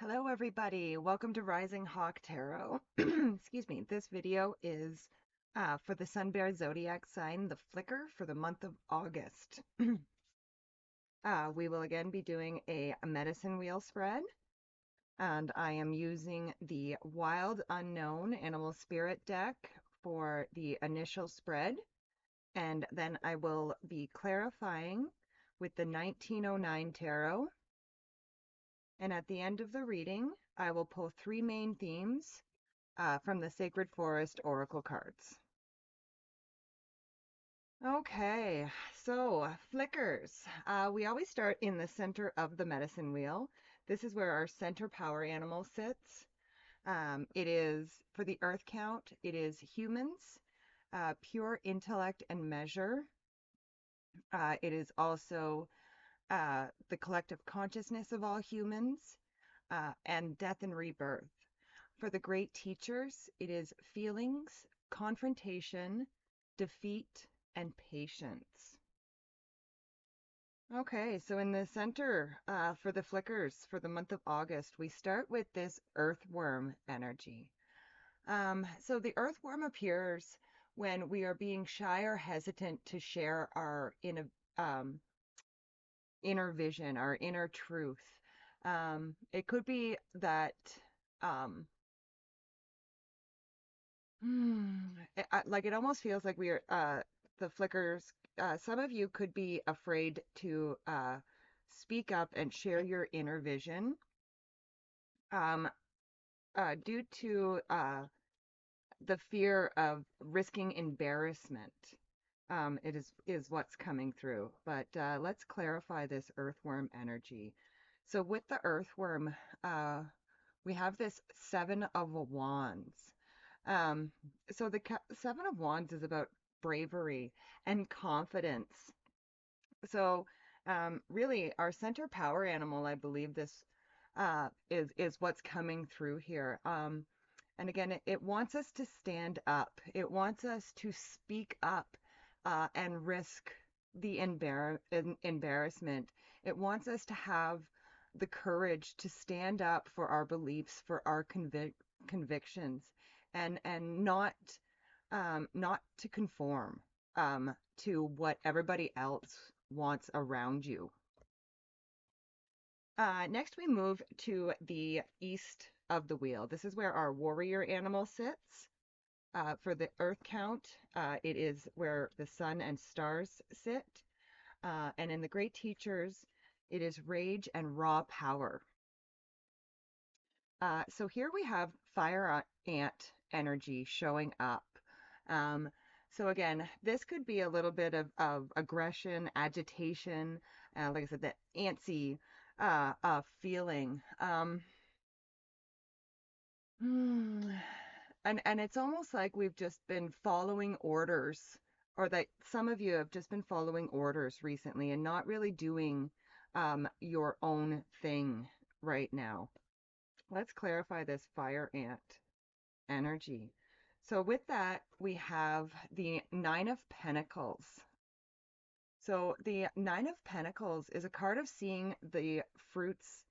Hello, everybody. Welcome to Rising Hawk Tarot. Excuse me. This video is for the Sun Bear Zodiac sign, the Flicker, for the month of August. We will again be doing a medicine wheel spread, and I am using the Wild Unknown Animal Spirit deck for the initial spread, and then I will be clarifying with the 1909 Tarot. And at the end of the reading, I will pull three main themes from the Sacred Forest Oracle cards. Okay, so flickers. We always start in the center of the medicine wheel. This is where our center power animal sits. It is, for the earth count, it is humans, pure intellect and measure. It is also the collective consciousness of all humans, and death and rebirth. For the great teachers, it is feelings, confrontation, defeat, and patience. Okay, so in the center for the flickers for the month of August, we start with this earthworm energy. So the earthworm appears when we are being shy or hesitant to share our um, inner vision, our inner truth. It could be that um, like it almost feels like we are the flickers. Some of you could be afraid to speak up and share your inner vision um, due to the fear of risking embarrassment. It is what's coming through. But let's clarify this earthworm energy. So with the earthworm, we have this Seven of Wands. Um, so the Seven of Wands is about bravery and confidence. So really, our center power animal, I believe this is what's coming through here. And again, it wants us to stand up. It wants us to speak up and risk the embarrassment. It wants us to have the courage to stand up for our beliefs, for our convictions, and not to conform to what everybody else wants around you. Next, we move to the east of the wheel. This is where our warrior animal sits. For the earth count, it is where the sun and stars sit. And in the great teachers, it is rage and raw power. So here we have fire ant energy showing up. So again, this could be a little bit of aggression, agitation, like I said, that antsy feeling. And it's almost like we've just been following orders, or that some of you have just been following orders recently and not really doing your own thing right now. Let's clarify this fire ant energy. So with that, we have the Nine of Pentacles. So the Nine of Pentacles is a card of seeing the fruits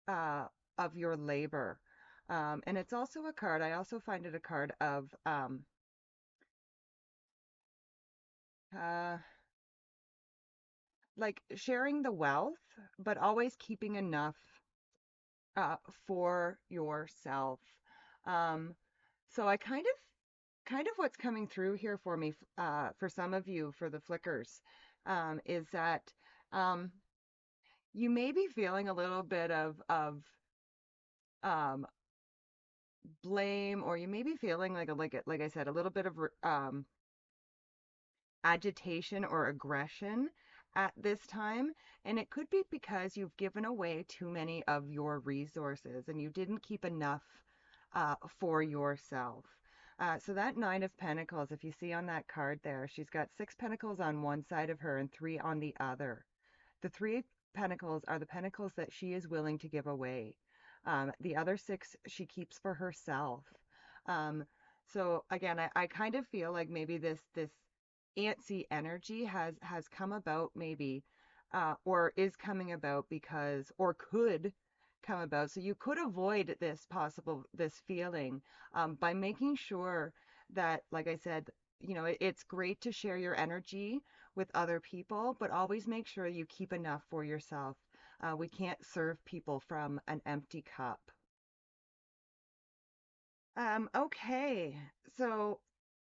of your labor. And it's also a card, I also find it a card of uh, like sharing the wealth, but always keeping enough for yourself. Um, so I kind of what's coming through here for me, for some of you, for the flickers, is that um, you may be feeling a little bit of um, blame, or you may be feeling like I said, a little bit of agitation or aggression at this time. And it could be because you've given away too many of your resources and you didn't keep enough for yourself. So that Nine of Pentacles, if you see on that card there, she's got 6 pentacles on one side of her and 3 on the other. The 3 pentacles are the pentacles that she is willing to give away. The other 6 she keeps for herself. So again, I kind of feel like maybe this antsy energy has come about maybe or is coming about because, or could come about. So you could avoid this feeling by making sure that, like I said, it's great to share your energy with other people, but always make sure you keep enough for yourself. We can't serve people from an empty cup. Okay, so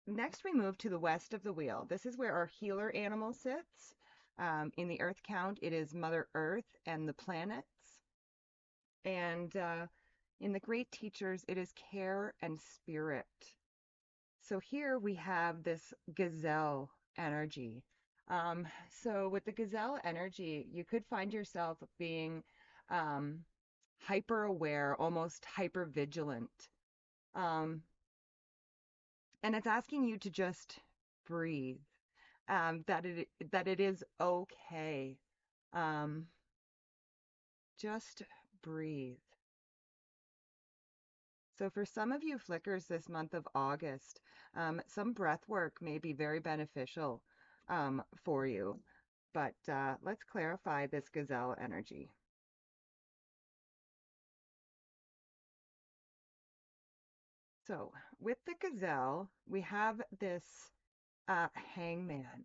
next we move to the west of the wheel. This is where our healer animal sits. In the Earth count, it is Mother Earth and the planets. And in the great teachers, it is care and spirit. So here we have this gazelle energy. So with the gazelle energy, you could find yourself being um, hyper aware, almost hyper vigilant. Um, and it's asking you to just breathe, that it is okay. Um, just breathe. So for some of you flickers this month of August, some breath work may be very beneficial for you. But let's clarify this gazelle energy. So with the gazelle, we have this hangman.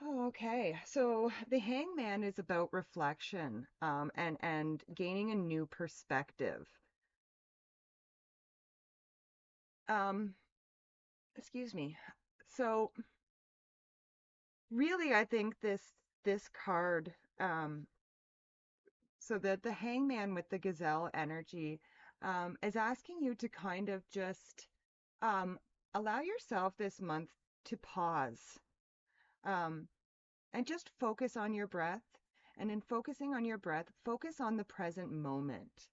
Oh, okay. So the hangman is about reflection, and gaining a new perspective. Um, excuse me. So really, I think this card, so that the hangman with the gazelle energy, is asking you to kind of just um, allow yourself this month to pause, um, and just focus on your breath. And in focusing on your breath, focus on the present moment.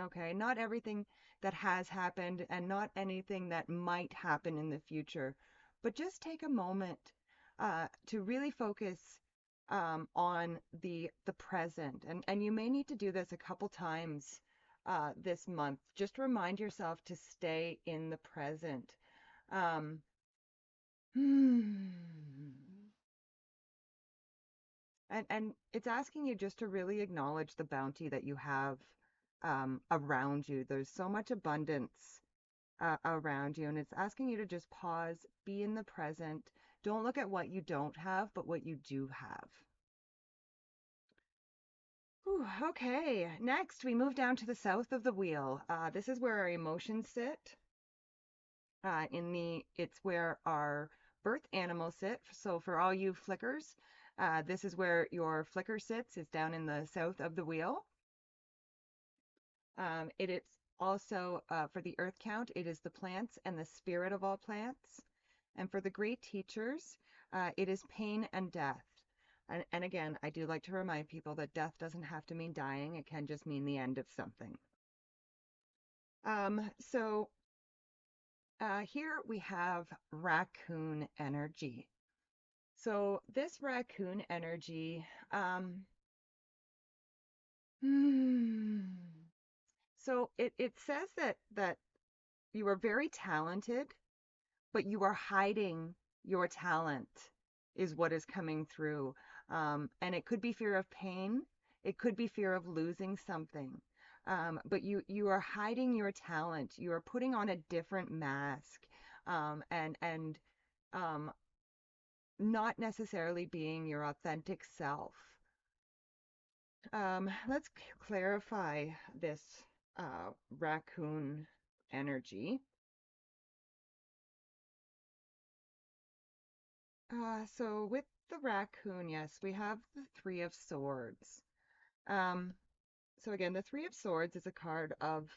Okay, not everything that has happened and not anything that might happen in the future, but just take a moment to really focus on the present. And you may need to do this a couple times this month. Just remind yourself to stay in the present. Um, and it's asking you just to really acknowledge the bounty that you have around you. There's so much abundance around you, and it's asking you to just pause, be in the present. Don't look at what you don't have, but what you do have. Whew, okay, next we move down to the south of the wheel. This is where our emotions sit. It's where our birth animals sit. So for all you flickers, this is where your flicker sits, is down in the south of the wheel. It is also, for the earth count, it is the plants and the spirit of all plants. And for the great teachers, it is pain and death. And again, I do like to remind people that death doesn't have to mean dying. It can just mean the end of something. So here we have raccoon energy. So this raccoon energy, hmm, so it says that you are very talented, but you are hiding your talent, is what is coming through. And it could be fear of pain. It could be fear of losing something. But you are hiding your talent. You are putting on a different mask, and um, not necessarily being your authentic self. Let's clarify this raccoon energy. So with the raccoon, yes, we have the Three of Swords. Um, so again, the Three of Swords is a card of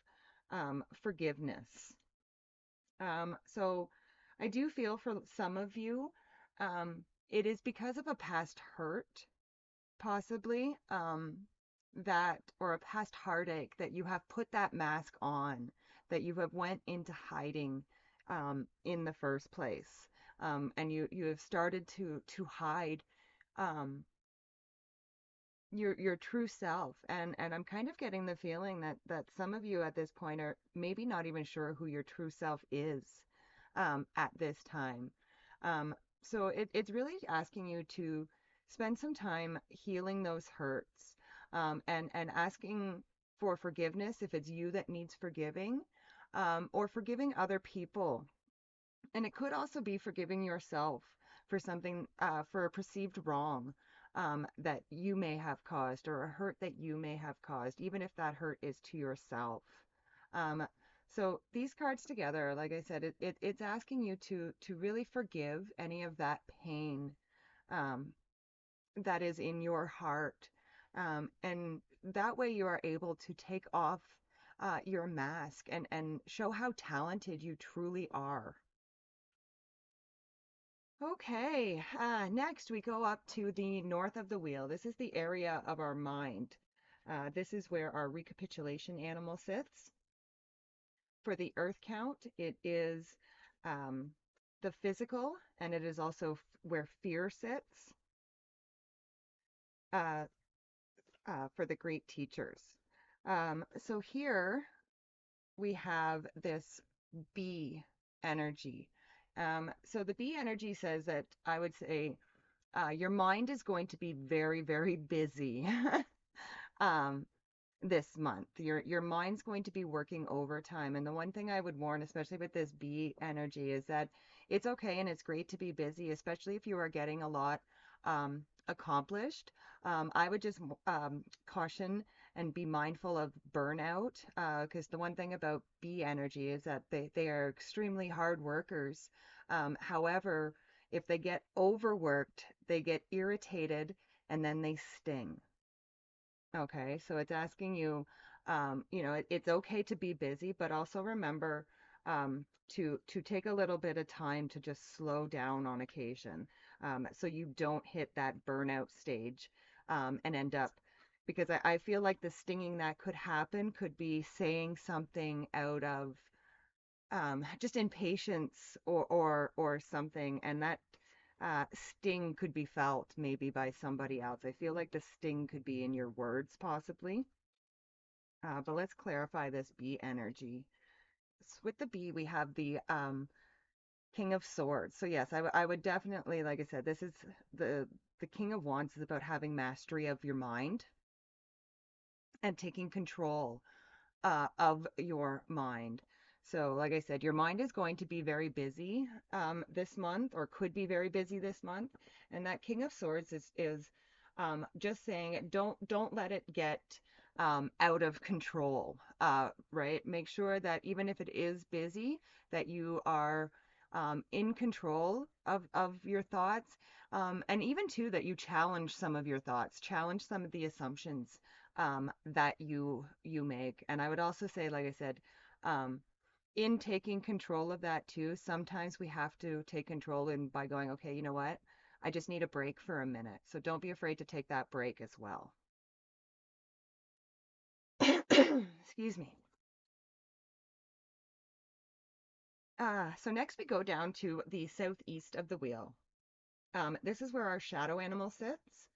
forgiveness. So I do feel for some of you, it is because of a past hurt, possibly, that, or a past heartache, that you have put that mask on, that you have went into hiding in the first place. And you have started to hide um, your true self. And I'm kind of getting the feeling that some of you at this point are maybe not even sure who your true self is at this time. So it's really asking you to spend some time healing those hurts, and asking for forgiveness if it's you that needs forgiving, or forgiving other people. And it could also be forgiving yourself for something, for a perceived wrong, that you may have caused, or a hurt that you may have caused, even if that hurt is to yourself. Um, so these cards together, like I said, it's asking you to really forgive any of that pain, um, that is in your heart. And that way you are able to take off, your mask, and show how talented you truly are. Okay, next we go up to the north of the wheel. This is the area of our mind. This is where our recapitulation animal sits. For the earth count, it is, um, the physical, and it is also where fear sits, uh, for the great teachers. So here we have this bee energy. So the bee energy says that, I would say, your mind is going to be very, very busy, um, this month. Your mind's going to be working overtime. And the one thing I would warn, especially with this bee energy, is that it's okay and it's great to be busy, especially if you are getting a lot, accomplished. I would just, caution and be mindful of burnout, because the one thing about bee energy is that they are extremely hard workers. However, if they get overworked, they get irritated and then they sting. Okay, so it's asking you, it's okay to be busy, but also remember, to take a little bit of time to just slow down on occasion, so you don't hit that burnout stage, and end up, because I feel like the stinging that could happen could be saying something out of, just impatience, or something, and that, sting could be felt maybe by somebody else. I feel like the sting could be in your words, possibly. But let's clarify this bee energy. With the bee, we have the, King of Swords. So yes, I would definitely, like I said, this is the King of Wands is about having mastery of your mind and taking control, of your mind. So, like I said, your mind is going to be very busy, this month, or could be very busy this month. And that King of Swords is, just saying, don't let it get, out of control. Right? Make sure that even if it is busy, that you are, in control of your thoughts, and even too that you challenge some of your thoughts, challenge some of the assumptions, that you make. And I would also say, like I said, um, in taking control of that too, sometimes we have to take control in by going, okay, you know what? I just need a break for a minute. So don't be afraid to take that break as well. Excuse me. So next we go down to the southeast of the wheel. This is where our shadow animal sits.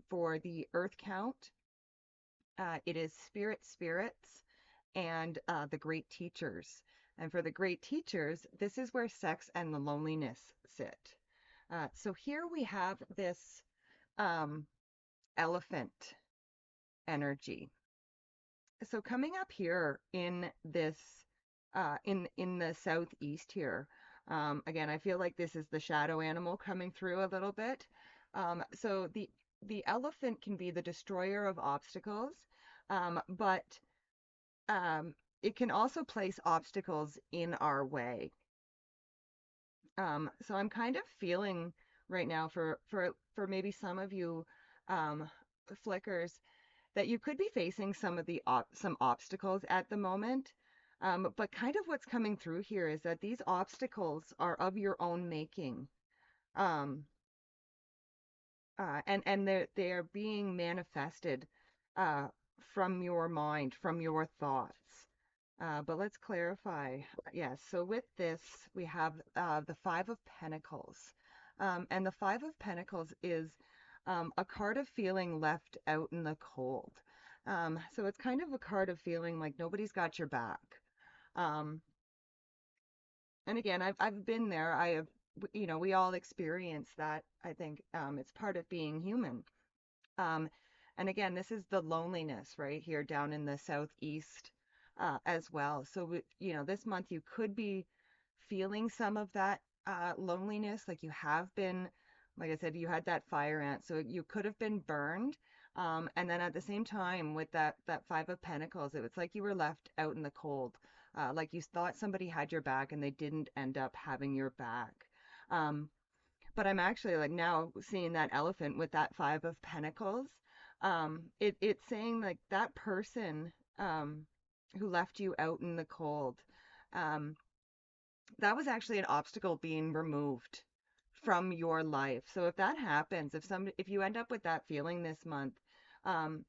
For the earth count, it is spirits, and, the great teachers. And for the great teachers, this is where sex and the loneliness sit. So here we have this, um, elephant energy. So coming up here in this, in the southeast here, again, I feel like this is the shadow animal coming through a little bit. So the elephant can be the destroyer of obstacles, but, um, it can also place obstacles in our way. So I'm kind of feeling right now, for maybe some of you, um, flickers, that you could be facing some obstacles at the moment. But kind of what's coming through here is that these obstacles are of your own making. Um, and they're being manifested, uh, from your mind, from your thoughts. But let's clarify. Yes, so with this, we have, the Five of Pentacles. And the Five of Pentacles is, a card of feeling left out in the cold. So it's kind of a card of feeling like nobody's got your back. Um, and again, I've been there. I have, we all experience that. I think, it's part of being human. Um, And again, this is the loneliness right here down in the southeast as well. So, this month you could be feeling some of that loneliness, like you have been, like I said, you had that fire ant, so you could have been burned. And then at the same time, with that Five of Pentacles, it was like you were left out in the cold, like you thought somebody had your back and they didn't end up having your back. Um, but I'm actually like now seeing that elephant with that Five of Pentacles. It's saying like that person who left you out in the cold, um, that was actually an obstacle being removed from your life. So if that happens, if you end up with that feeling this month, um,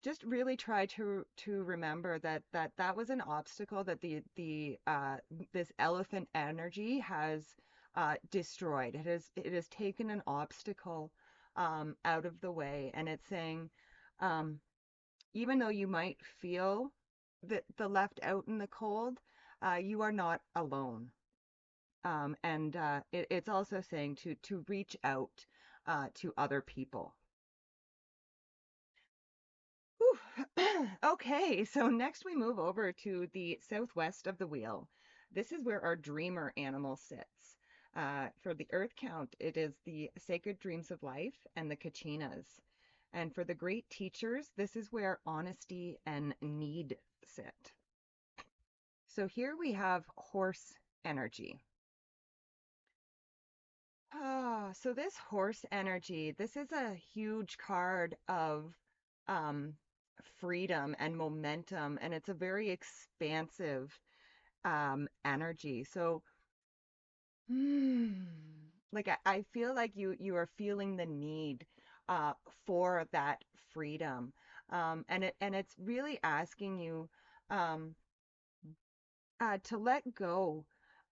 just really try to remember that was an obstacle that the this elephant energy has destroyed. It has taken an obstacle out of the way, and it's saying, um, even though you might feel the left out in the cold, you are not alone. And it's also saying to reach out to other people. Whew. Okay, so next we move over to the southwest of the wheel. This is where our dreamer animal sits. For the earth count, it is the sacred dreams of life and the kachinas. And for the great teachers, this is where honesty and need sit. So here we have horse energy. So this horse energy, this is a huge card of um, freedom and momentum, and it's a very expansive energy. So, hmm, like I feel like you are feeling the need uh, for that freedom, and it's really asking you um, to let go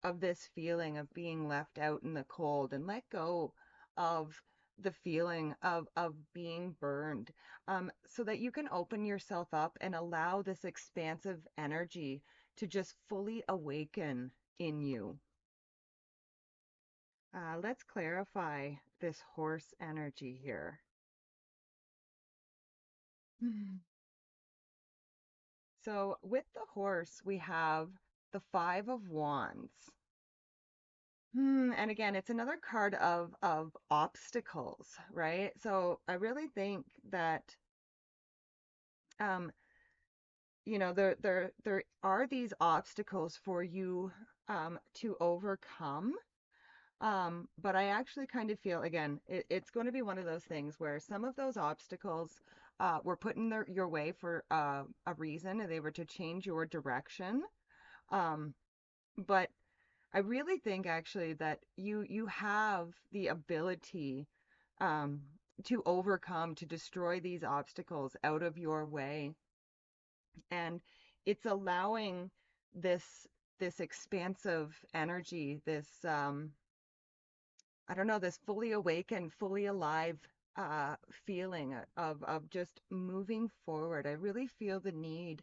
of this feeling of being left out in the cold and let go of the feeling of being burned, so that you can open yourself up and allow this expansive energy to just fully awaken in you. Let's clarify this horse energy here. So with the horse, we have the Five of Wands. And again, it's another card of obstacles, right? So I really think that um, there are these obstacles for you to overcome. But I actually kind of feel again, it's going to be one of those things where some of those obstacles were put in your way for a reason, and they were to change your direction. Um, but I really think actually that you have the ability um, to overcome, to destroy these obstacles out of your way, and it's allowing this expansive energy, this I don't know, this fully awakened, fully alive feeling of just moving forward. I really feel the need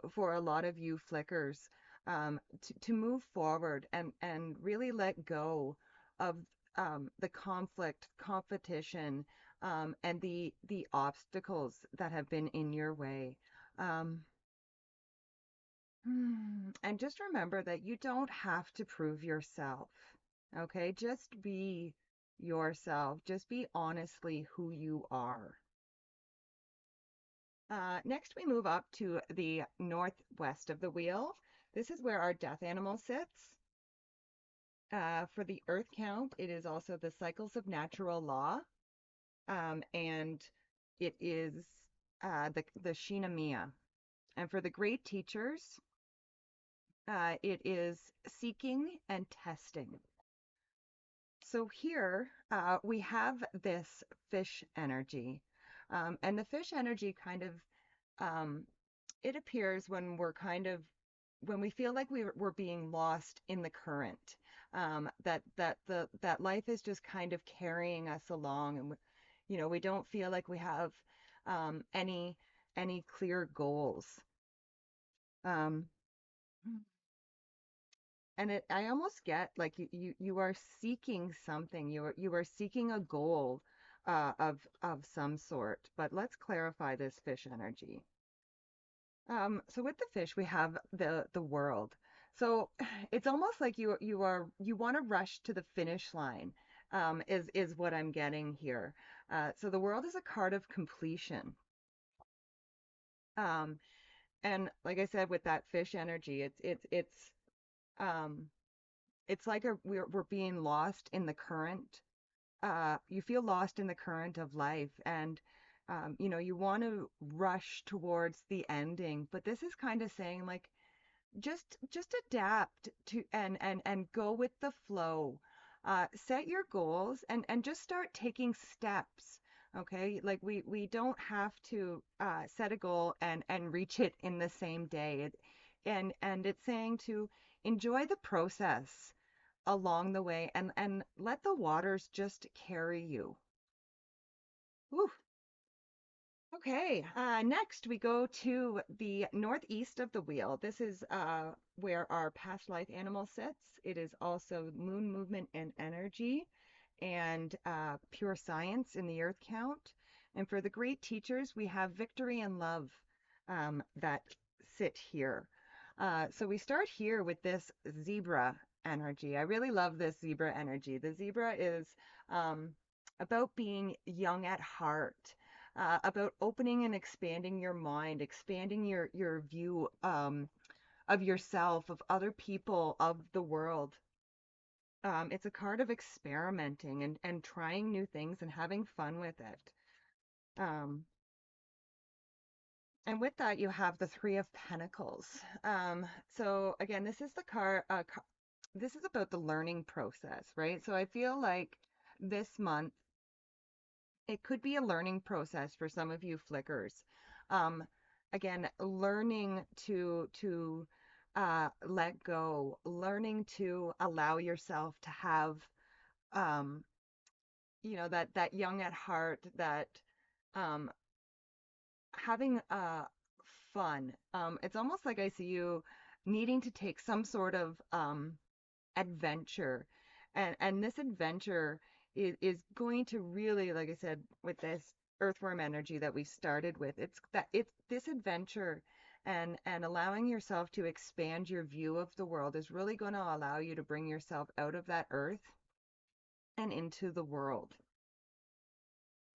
for a lot of you flickers to move forward and really let go of the conflict, competition, and the obstacles that have been in your way. Um, and just remember that you don't have to prove yourself. Okay? Just be yourself. Just be honestly who you are. Next, we move up to the northwest of the wheel. This is where our death animal sits. For the earth count, it is also the cycles of natural law, and it is the Shinamiya. And for the great teachers, it is seeking and testing. So here we have this fish energy. And the fish energy kind of, um, it appears when when we feel like we're being lost in the current, that life is just kind of carrying us along, and we don't feel like we have any clear goals. Um, and I almost get like you are seeking something. You are seeking a goal. of some sort. But let's clarify this fish energy. So with the fish, we have the world. So it's almost like you want to rush to the finish line, is what I'm getting here. So the world is a card of completion. Um, and like I said, with that fish energy, um, it's like we're being lost in the current. You feel lost in the current of life, and you want to rush towards the ending, but this is kind of saying like just adapt to and go with the flow. Set your goals and just start taking steps. Okay, like we don't have to set a goal and reach it in the same day. And it's saying to enjoy the process along the way and let the waters just carry you. Whew. Okay, next we go to the northeast of the wheel. This is where our past life animal sits. It is also moon movement and energy and pure science in the earth count. And for the great teachers, we have victory and love that sit here. So we start here with this zebra energy. I really love this zebra energy. The zebra is um, about being young at heart, about opening and expanding your mind, expanding your view of yourself, of other people, of the world. It's a card of experimenting and trying new things and having fun with it. Um, and with that, you have the Three of Pentacles. So again, this is the card. This is about the learning process, right? So I feel like this month it could be a learning process for some of you flickers. Um, Again, learning to let go, learning to allow yourself to have um, that young at heart, that um, having fun. It's almost like I see you needing to take some sort of adventure, and this adventure is going to really, like I said, with this earthworm energy that we started with, it's this adventure and allowing yourself to expand your view of the world is really going to allow you to bring yourself out of that earth and into the world.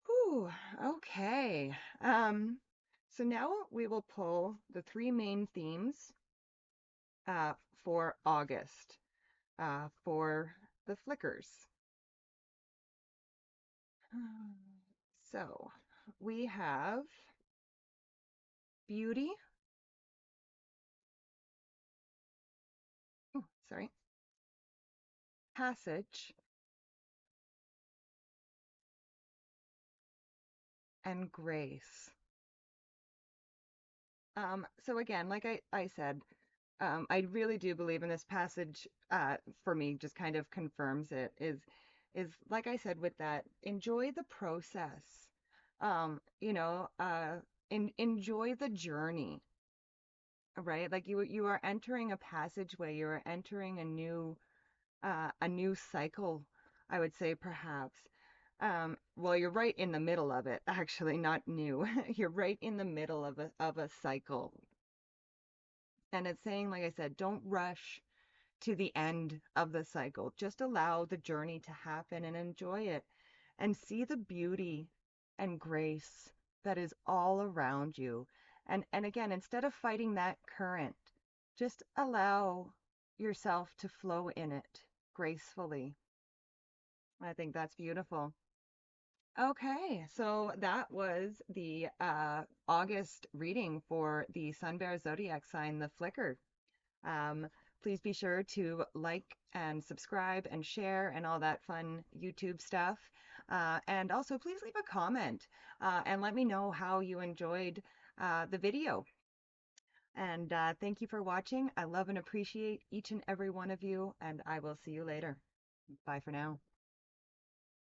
Whew, okay. So now we will pull the three main themes uh, for August for the flickers. So we have beauty, sorry, passage, and grace. So again, like I said, I really do believe in this passage. For me, just kind of confirms it. Is like I said with that, enjoy the process. Enjoy the journey, right? Like you are entering a passageway. You are entering a new cycle, I would say perhaps. Well, you're right in the middle of it, actually, not new. You're right in the middle of a cycle. And it's saying, like I said, don't rush to the end of the cycle. Just allow the journey to happen and enjoy it and see the beauty and grace that is all around you. And again, instead of fighting that current, just allow yourself to flow in it gracefully. I think that's beautiful. Okay, so that was the August reading for the Sun Bear Zodiac sign, the Flicker. Um, Please be sure to like and subscribe and share and all that fun YouTube stuff. And also, please leave a comment and let me know how you enjoyed the video. And thank you for watching. I love and appreciate each and every one of you, and I will see you later. Bye for now.